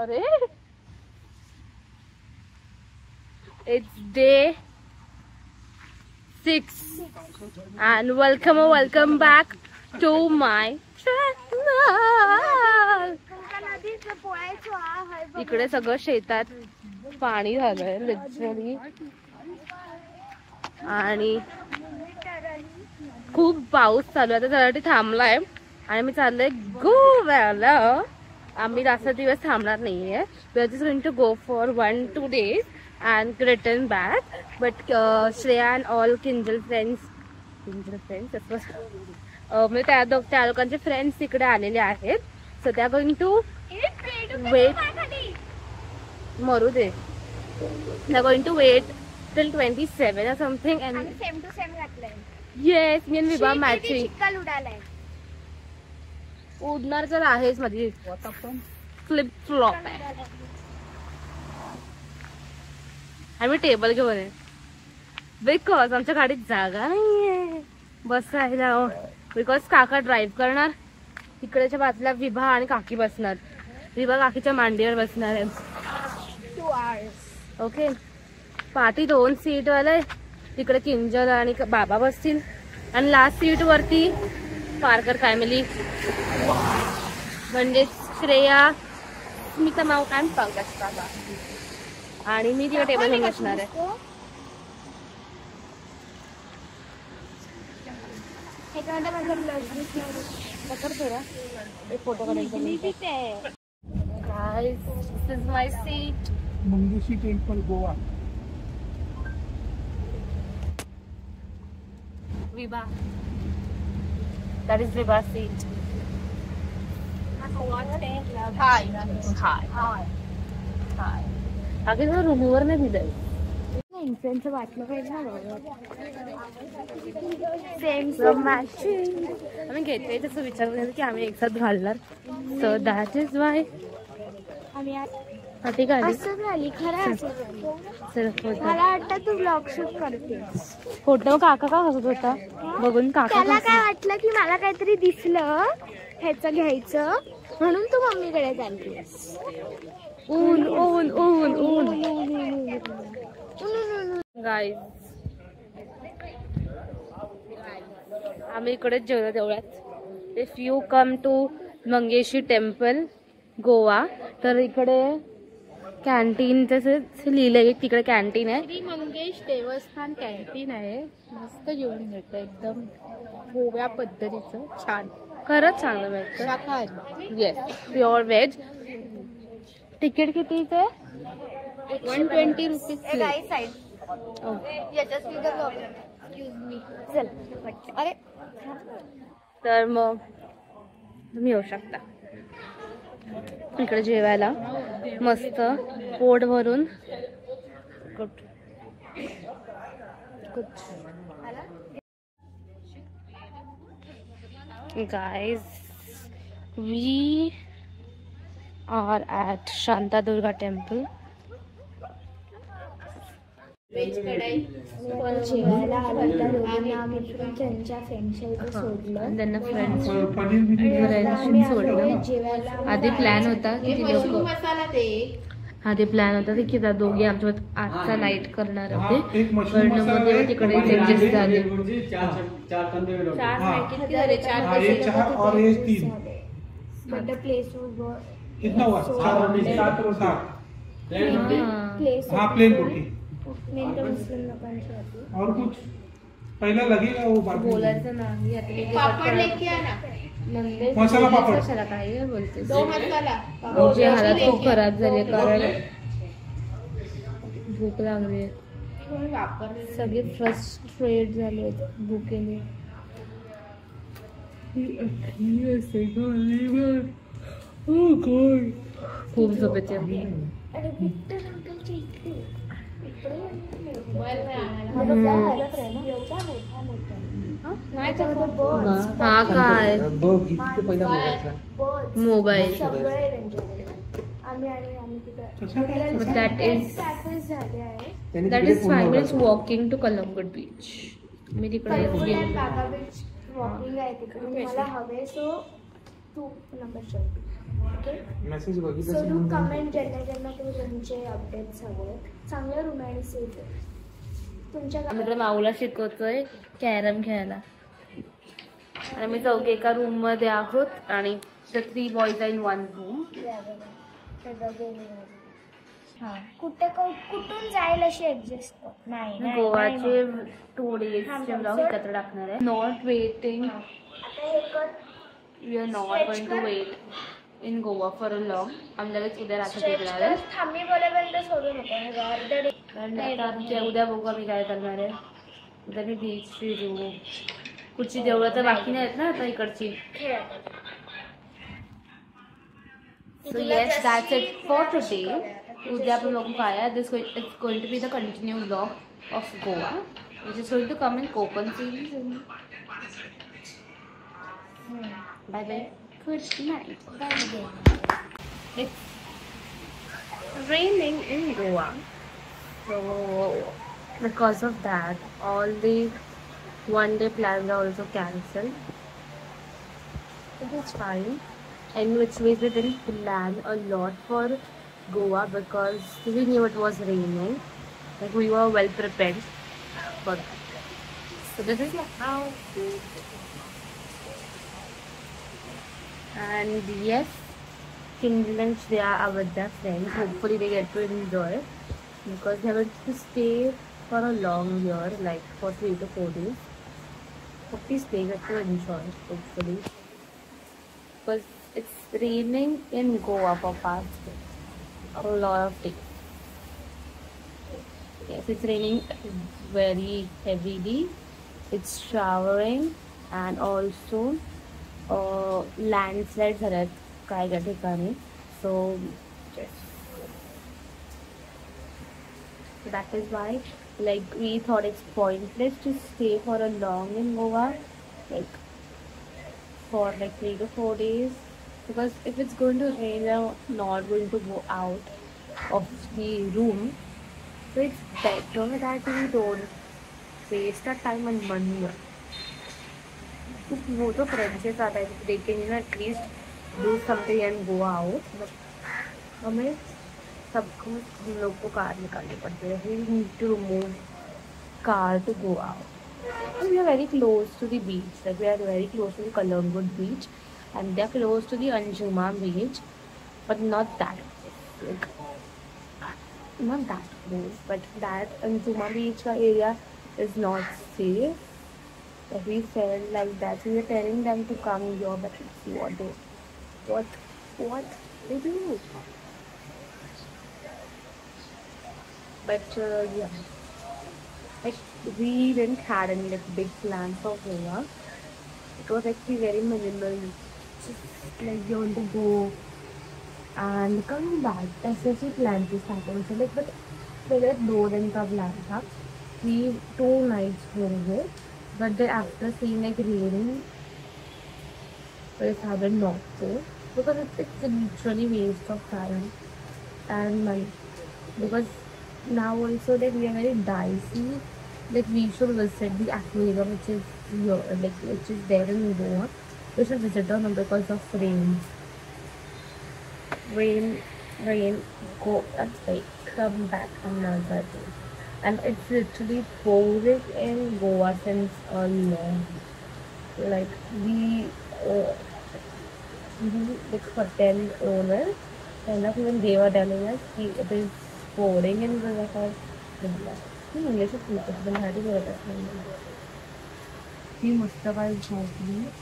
अरे it's day 6 and welcome back to my channel. इकडे सगळं शेतात पाणी झालंय लिटरली आणि खूप पाऊस चालू आहे. आता त्यासाठी थांबलाय आणि मी चाललोय गोव्याला. आम्ही जास्त दिवस थांबणार नाहीये. We are just going to go for 1-2 days and return back. But Shreya and all Kinjal friends म्हणजे त्या लोकांचे फ्रेंड्स तिकडे आलेले आहेत. So they are going to wait. मरू दे. They are going to wait till 27 or something and same to same घातलंय. Yes, me and Viva matching. चिक्कल उडालाय. उडणार तर आहेच. माझी फ्लिप फ्लॉप आहे. आम्ही टेबल घेऊन आहे बिकॉज आमच्या गाडीत जागा नाहीये बसायला. बिकॉज काका ड्राईव्ह करणार. तिकडेच्या बाजूला विभा आणि काकी बसणार. विभा काकीच्या मांडीवर बसणार आहे. 2 hours. ओके. पाठी 2 सीट वाले. तिकडे किंजल आणि बाबा बसतील आणि लास्ट सीट वरती पारकर फॅमिली म्हणजे श्रेया स्मिता माऊ आणि पंकज बाबा आणि मी तिकडे टेबल घेऊन बसणार आहे. फोटो काढायचा. This is my seat. Mangeshi temple Goa. Viva. That is Viva's seat. Hi. आगे जरा रूमवर नाही दिलंय. इन्फ्लुएन्सर वाटलं पाहिजे ना. सेम मॅचिंग आम्ही घेतोय तसं विचार केलं की आम्ही एक साथ घालणार. सो दॅट इज वाय आम्ही ठीक आहे. असं झाली खरं. मला वाटतं तू ब्लॉग शूट करतेस. फोटो काका का हसत होता बघून. काका त्याला काय वाटलं की मला काहीतरी दिसलं ह्याचं घ्यायचं म्हणून तू मम्मीकडे चाललीस. ऊन ऊन ऊन ऊन गाईज आम्ही इकडेच जेवलो तेवढ्यात. If you come to Mangeshi temple Goa तर इकडे कॅन्टीन तसं लिहिलंय. तिकडे कॅन्टीन आहे. श्री मंगेश देवस्थान कॅन्टीन आहे. मस्त जेवण मिळतं एकदम गोव्या पद्धतीचं. छान. खरंच चांगलं मिळतं. शाकाहारी. Yes pure veg. तिकीट कितीचं आहे? 120 रुपीज. चल. अरे तर मग तुम्ही येऊ शकता इकडे जेवायला मस्त पोट भरून. Guys, we are at Shantadurga temple. जेवायला आला दोघांना आम्ही त्यांच्या फ्रेंडच्या इथे सोडलं. त्यांना फ्रेंड्स सोडलं. आधी प्लॅन होता की की दोघे आमच्यासोबत आजचा नाईट करणार होते पण मध्ये तिकडे चेंजेस झाले. 4 प्लेस और कुछ पहला लगेगा वो बात बोलायचं नाही. मसाला पापड कशाला काय बोलते. तुझी हालत खूप खराब झाली कारण भूक लागली. सगळे फ्रस्ट्रेट झाले भुकेने. खूप झोपेचे. हा काय mobile. that is 5 minutes walking to Kalamgad beach. मी तिकडे वॉकिंग आहे तिकडे मला हवे सो 2 नंबर ओके. मेसेज सो बघितलं डू कमेंट ज्यांना तुमचे अपडेट्स हवे. चांगलं रूम आहे आणि सेफ आहे तुमच्या मित्र माऊला शिकवतोय कॅरम खेळायला. आम्ही चौघे एका रूम मध्ये आहोत आणि the 3 boys are in 1 room. कुठून जाईल अशी ऍडजस्ट नाही गोवाचे 2 days चे ब्लॉग एकत्र टाकणार आहे. Not waiting, we are not going to wait in Goa for a long. आम्ही लगेच उद्या रात्री निघणार आहे. थांबी बोलेपर्यंत सोडू नको. कारण आता आमच्या उद्या बघू आम्ही काय करणार आहे. उद्या मी बीच फिरू. कुठची देवळं तर बाकी नाहीत ना आता इकडची. So yes, that's it for today. उद्या आपण बघू काय आहे. It's going to be the continued vlog of Goa, which is going to come in Konkan series. Bye bye. Good night. It's raining in Goa, so because of that, all the one-day plans are also cancelled. It is fine. In which ways we didn't plan a lot for Goa because we knew it was raining. Like we were well prepared for that. So this is how. And yes, Finland, they are with their friends. Hopefully they get to enjoy because they are going to stay for a long year, like for 3 to 4 days. At least they get to enjoy, hopefully. Because it's raining in Goa for past a lot of days. Yes, it's raining very heavily. It's showering and also landslides आहेत काही काही ठिकाणी. So yes, that is why like we thought it's pointless to stay for a long in Goa, like for like 3 to 4 days, because if it's going to rain, we're not going to go out of the room. So it's better that we don't waste our time and money. वो तो friends आता है, they can at least do something and go out. But हमें सबको हम लोग को car निकालनी पड़ती है. We need to move car to go out. And we are very close to the beach. Like we are very close to the Kalangut beach, and they are close to the Anjuma beach, but not that close. Like not that close, but that Anjuma beach area is not safe. Like we felt like that. So we were telling them to come here, but let's see what they do. But yeah. Like we didn't had any like big plans for Goa. It was actually very minimal. Just like you want to go and come back. That's just we planned to start also. Like but we were 2 दिन का plan था. We 2 nights होंगे. But then after seeing like raining, we decided not to, because it's literally waste of time and money. Because now also that we are very dicey. Like we should visit the aquarium which is here, like which is there in Goa. We should visit them because of rain, go and come back another day. And it's literally pouring in Goa since a long. Like the hotel owner, and even they were telling us it is pouring in Goa. English is been hard to get us. He must have been joking.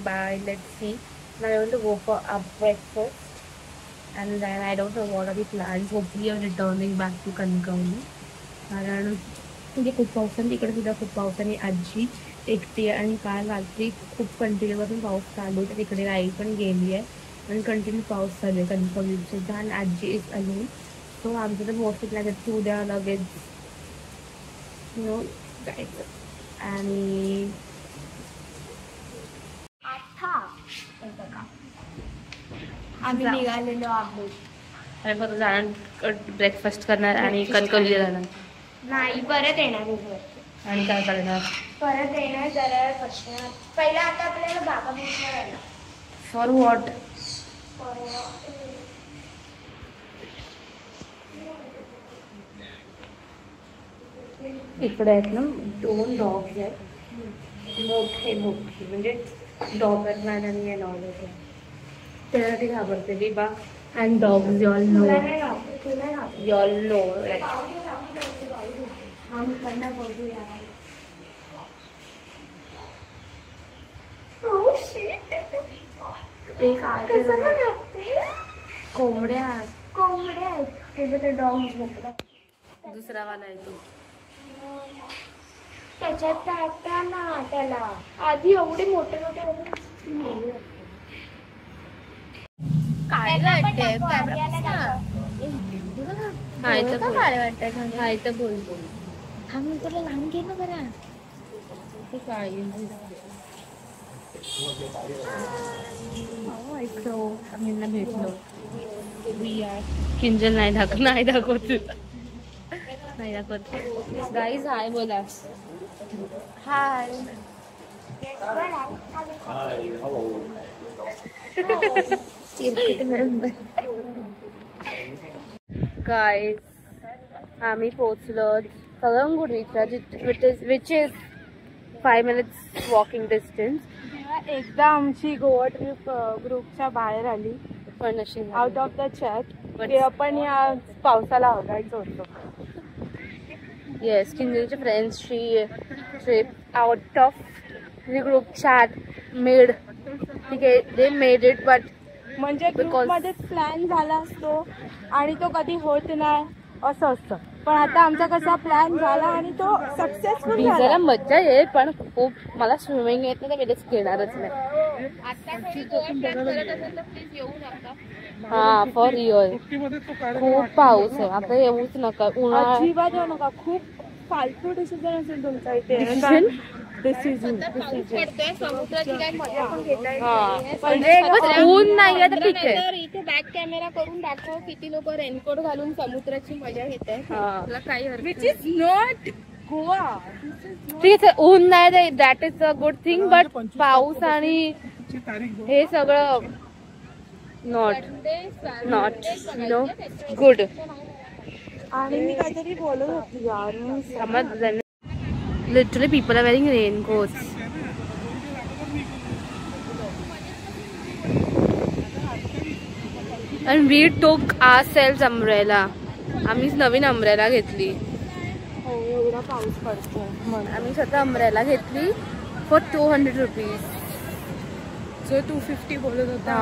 Bye, let's see. Now I want to go for a breakfast, and then I don't know what are the plans. Hopefully I'm returning back to Kankani. कारण म्हणजे खूप पावसाने इकडे सुद्धा खूप पावसाने आजी एकटी आहे आणि काल रात्री खूप कंटिन्यूपासून पाऊस चालू आहे. तिकडे लाईट पण गेली आहे आणि कंटिन्यू पाऊस चालू आहे कन्फर्म सुद्धा आणि आजी इज अलोन. सो आमचं तर मोस्टली लागेल की उद्या लगेच जायचं. आणि आम्ही निघालेलो आहोत. आणि फक्त जाणार ब्रेकफास्ट करणार आणि कणकवलीला जाणार. नाही परत येणार आहे. आणि काय करणार? परत येणार जरा बसणार. पहिला आता आपल्याला बाबा भेटणार आहे. For what? इकडे आहेत ना 2 डॉग्स आहेत, मोठे म्हणजे डॉबरमॅन आणि नॉर्मल. त्यासाठी घाबरते बिबा अँड डॉग्स. यॉल नो कोंबड्या आहेत ते डॉग्स भेटतात. दुसरा वाला आहे तो. त्याच्यात आता ना त्याला आधी एवढे मोठे काय तर बोलतो. हा मी तुला लहान घे ना बरा. काय भेटलो. किंजल नाही दाखवत गाईज. हाय बोला. हाय. गाईज आम्ही पोचलो Calangute which is 5 minutes walking distance. एकदा आमची गोवा ट्रिप ग्रुपच्या बाहेर आली पण अशी आउट ऑफ द चॅट की आपण या पावसाला हगायचं होतं. येस, किंजलच्या फ्रेंड्सची trip out of the group chat made. ठीक आहे, they made it but म्हणजे ग्रुपमध्ये प्लॅन झाला असतो आणि तो कधी होत नाही असं असतं. पण आता आमचा कसा प्लॅन झाला आणि तो सक्सेसफुल झाला. जरा मज्जा येईल पण खूप मला स्विमिंग येत नाही तर मी घेणारच नाही. हा फॉर रिअल. खूप पाऊस आहे आता, येऊच नका. उन्हाळा अजिबात येऊ नका. खूप फालतू डिसिजन असेल तुमचा इथे. म्हणजे ऊन नाही तर ठीक आहे. इथे बॅक कॅमेरा करून दाखव किती लोक रेनकोट घालून समुद्राची मजा घेत आहेत. काही विच इज नॉट गोवा. ठीक आहे, ऊन नाही that is a good thing. But पाऊस आणि हे सगळं नॉट नो गुड. आणि मी काहीतरी बोलत होती यार. Literally people are wearing raincoats. And we took ourselves umbrella. आम्हीच नवीन umbrella घेतली. हो, एवढा पाऊस पडतो. आम्ही स्वतः umbrella घेतली for 200 rupees. जो 250 बोलत होता.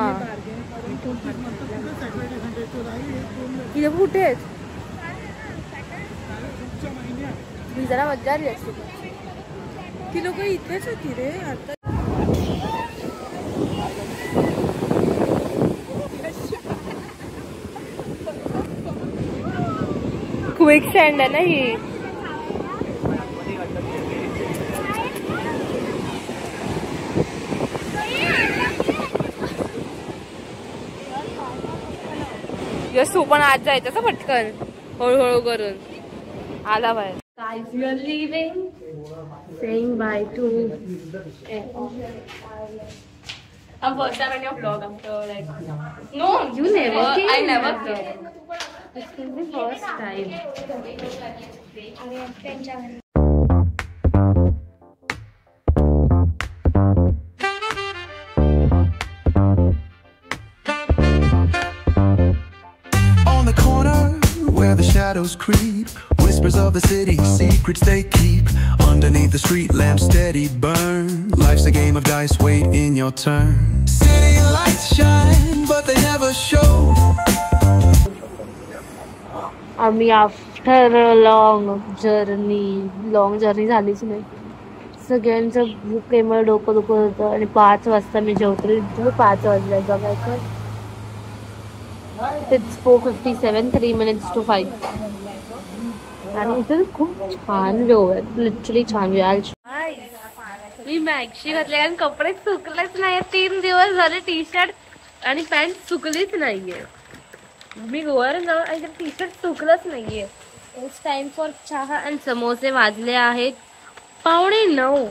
ही लोक कुठे आहेत? ही जरा मज्जा आली असती. ती लोक इथेच होती रे. आता क्विक सँड आहे ना ही. यस, तू पण आज जायचं असं पटकन हळूहळू करून आला बाहेर. Guys, we are leaving, saying bye to. I'm first time in your vlog after like. No, you never. I never came. This is the first time. On the corner where the shadows creep, whispers of the city, secrets they keep. Underneath the street lamps steady burn. Life's a game of dice, wait in your turn. City lights shine, but they never show. आम्ही after long journey झालीच नाही. सगळ्यांचं भूक आहे, डोकं दुखत होतं आणि 5 वाजता मी जेवतली. 5 वाजल्या बघायचं. It's 4:57, 3 minutes to 5. आणि इथे खूप छान व्ह्यू आहे, लिटरली छान व्ह्यू आहे. मी मॅक्सी घातले कारण कपडे सुकलेच नाही. 3 दिवस झाले टी शर्ट आणि पॅन्ट सुकलीच नाहीये. मी गोव्याला जाऊन आणि टी शर्ट सुकलंच नाहीये. इट्स टाइम फॉर चहा अँड समोसे. वाजले आहेत 8:45.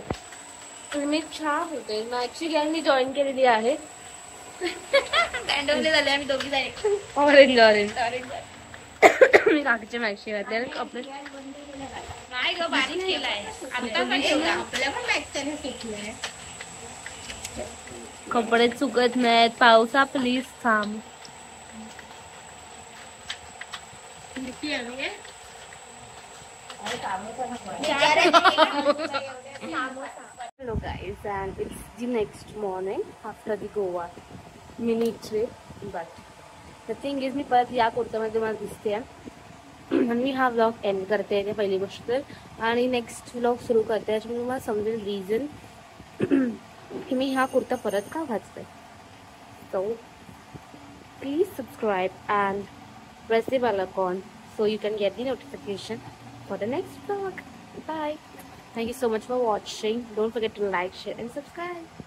मी चहा होते. नाईटची गँग जॉईन केलेली आहे. झाले आम्ही दोघी जाईल. ऑरेंज मी काकीच्या मॅक्सी घातले कपडे. नाही ग बारीक केलाय आता पण एवढा आपल्या पण मॅक्सने सुटलंय. कपडे चुकत नाहीत. पावसा प्लीज थांब. Hello guys, and it's the next morning after the Goa mini trip. But the thing is, मी परत या कुर्त्यामध्ये मला दिसते आणि मी हा व्लॉग एंड करते ते पहिली गोष्ट तर. आणि नेक्स्ट व्लॉग सुरू करते त्याच्यामुळे मला समजेल रिझन की मी हा कुर्ता परत का घातलाय. So please subscribe and press the bell icon so you can get the notification for the next vlog. Bye. Thank you so much for watching. Don't forget to like, share and subscribe.